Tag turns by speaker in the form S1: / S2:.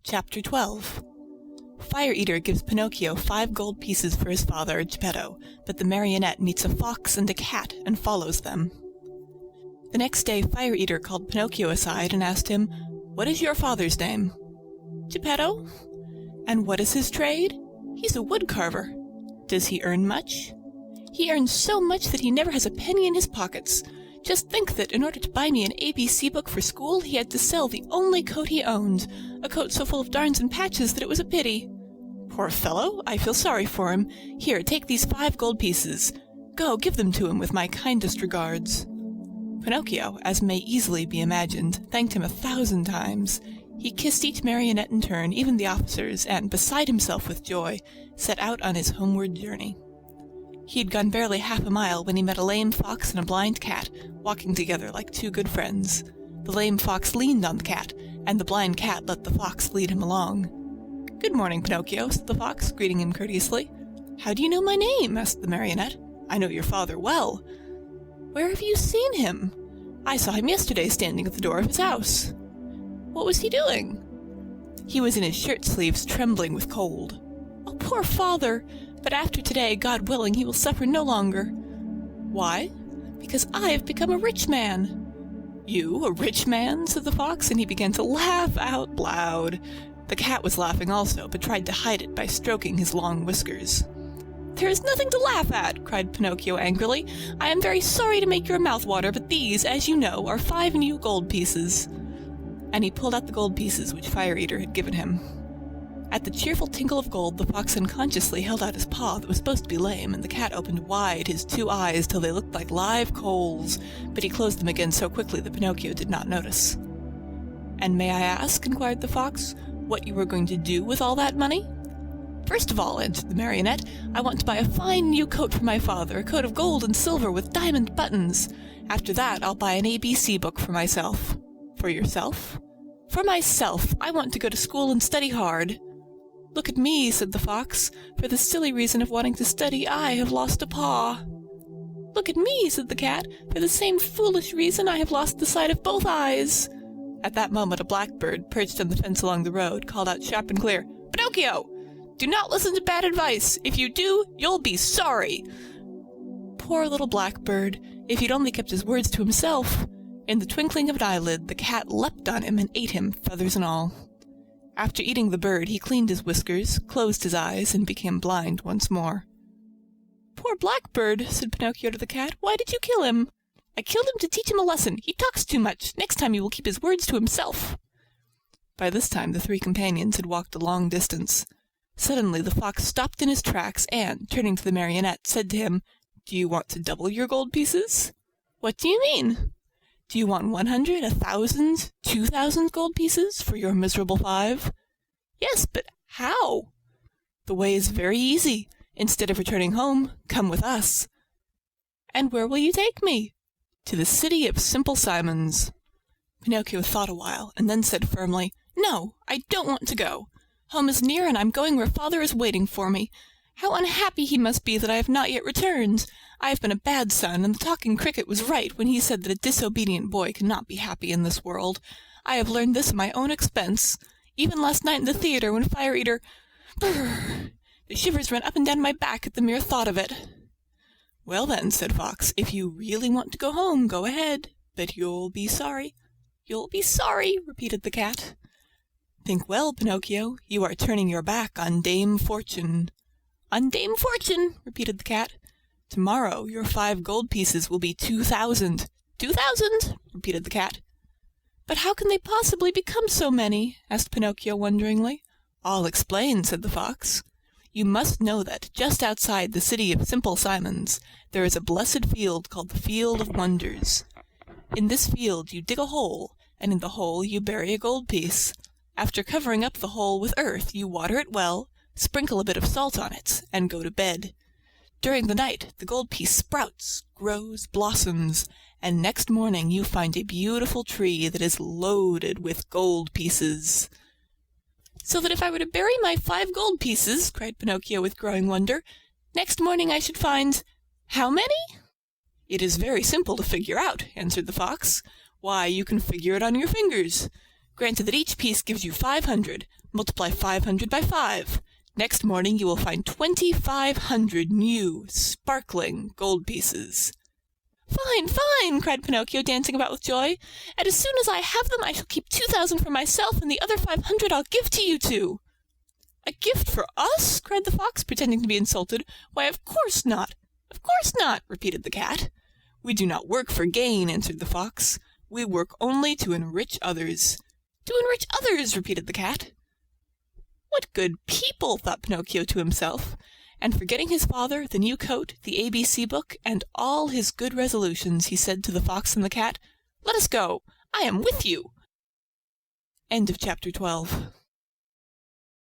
S1: Chapter 12. Fire Eater gives Pinocchio 5 gold pieces for his father, Geppetto, but the marionette meets a fox and a cat and follows them. The next day Fire Eater called Pinocchio aside and asked him, "What is your father's name?" "Geppetto." "And what is his trade?" "He's a woodcarver." "Does he earn much?" "He earns so much that he never has a penny in his pockets. Just think that in order to buy me an ABC book for school, he had to sell the only coat he owned, a coat so full of darns and patches that it was a pity." "Poor fellow, I feel sorry for him. Here, take these 5 gold pieces. Go, give them to him with my kindest regards." Pinocchio, as may easily be imagined, thanked him 1,000 times. He kissed each marionette in turn, even the officers, and, beside himself with joy, set out on his homeward journey. He had gone barely half a mile when he met a lame fox and a blind cat, walking together like 2 good friends. The lame fox leaned on the cat, and the blind cat let the fox lead him along. "Good morning, Pinocchio," said the fox, greeting him courteously. "How do you know my name?" asked the marionette. "I know your father well." "Where have you seen him?" "I saw him yesterday standing at the door of his house." "What was he doing?" "He was in his shirt sleeves, trembling with cold." "Oh, poor father! But after today, God willing, he will suffer no longer." "Why?" "Because I have become a rich man." "You, a rich man?" said the fox, and he began to laugh out loud. The cat was laughing also, but tried to hide it by stroking his long whiskers. "There is nothing to laugh at!" cried Pinocchio angrily. "I am very sorry to make your mouth water, but these, as you know, are 5 new gold pieces." And he pulled out the gold pieces which Fire Eater had given him. At the cheerful tinkle of gold, the fox unconsciously held out his paw that was supposed to be lame, and the cat opened wide his 2 eyes till they looked like live coals, but he closed them again so quickly that Pinocchio did not notice. "And may I ask," inquired the fox, "what you were going to do with all that money?" "First of all," answered the marionette, "I want to buy a fine new coat for my father, a coat of gold and silver with diamond buttons. After that I'll buy an ABC book for myself." "For yourself?" "For myself. I want to go to school and study hard." "Look at me," said the fox. "For the silly reason of wanting to study, I have lost a paw." "Look at me," said the cat. "For the same foolish reason, I have lost the sight of both eyes." At that moment a blackbird, perched on the fence along the road, called out sharp and clear, "Pinocchio! Do not listen to bad advice. If you do, you'll be sorry." Poor little blackbird! If he'd only kept his words to himself! In the twinkling of an eyelid, the cat leapt on him and ate him, feathers and all. After eating the bird, he cleaned his whiskers, closed his eyes, and became blind once more. "Poor blackbird!" said Pinocchio to the cat. "Why did you kill him?" "I killed him to teach him a lesson. He talks too much. Next time he will keep his words to himself." By this time the 3 companions had walked a long distance. Suddenly the fox stopped in his tracks and, turning to the marionette, said to him, "Do you want to double your gold pieces?" "What do you mean?" "Do you want 100, 1,000, 2,000 gold pieces for your miserable 5? "Yes, but how?" "The way is very easy. Instead of returning home, come with us." "And where will you take me?" "To the city of Simple Simons." Pinocchio thought a while, and then said firmly, "No, I don't want to go. Home is near, and I'm going where father is waiting for me. How unhappy he must be that I have not yet returned! I have been a bad son, and the talking cricket was right when he said that a disobedient boy cannot be happy in this world. I have learned this at my own expense. Even last night in the theatre, when Fire Eater... Brrr! The shivers ran up and down my back at the mere thought of it." "Well then," said Fox, "if you really want to go home, go ahead. But you'll be sorry." "You'll be sorry," repeated the cat. "Think well, Pinocchio. You are turning your back on Dame Fortune." "On Dame Fortune," repeated the cat. "Tomorrow your 5 gold pieces will be 2,000. 2,000," repeated the cat. "But how can they possibly become so many?" asked Pinocchio wonderingly. "I'll explain," said the fox. "You must know that, just outside the city of Simple Simons, there is a blessed field called the Field of Wonders. In this field you dig a hole, and in the hole you bury a gold piece. After covering up the hole with earth, you water it well, sprinkle a bit of salt on it, and go to bed. During the night the gold piece sprouts, grows, blossoms, and next morning you find a beautiful tree that is loaded with gold pieces." "So that if I were to bury my 5 gold pieces," cried Pinocchio with growing wonder, "next morning I should find... how many?" "It is very simple to figure out," answered the fox. "Why, you can figure it on your fingers. Granted that each piece gives you 500. Multiply 500 by 5. Next morning you will find 2,500 new, sparkling gold pieces." "Fine, fine!" cried Pinocchio, dancing about with joy. "And as soon as I have them I shall keep 2,000 for myself, and the other 500 I'll give to you two." "A gift for us?" cried the Fox, pretending to be insulted. "Why, of course not! Of course not!" repeated the Cat. "We do not work for gain," answered the Fox. "We work only to enrich others." "To enrich others!" repeated the Cat. "What good people!" thought Pinocchio to himself, and forgetting his father, the new coat, the ABC book, and all his good resolutions, he said to the Fox and the Cat, "Let us go. I am with you." End of chapter 12.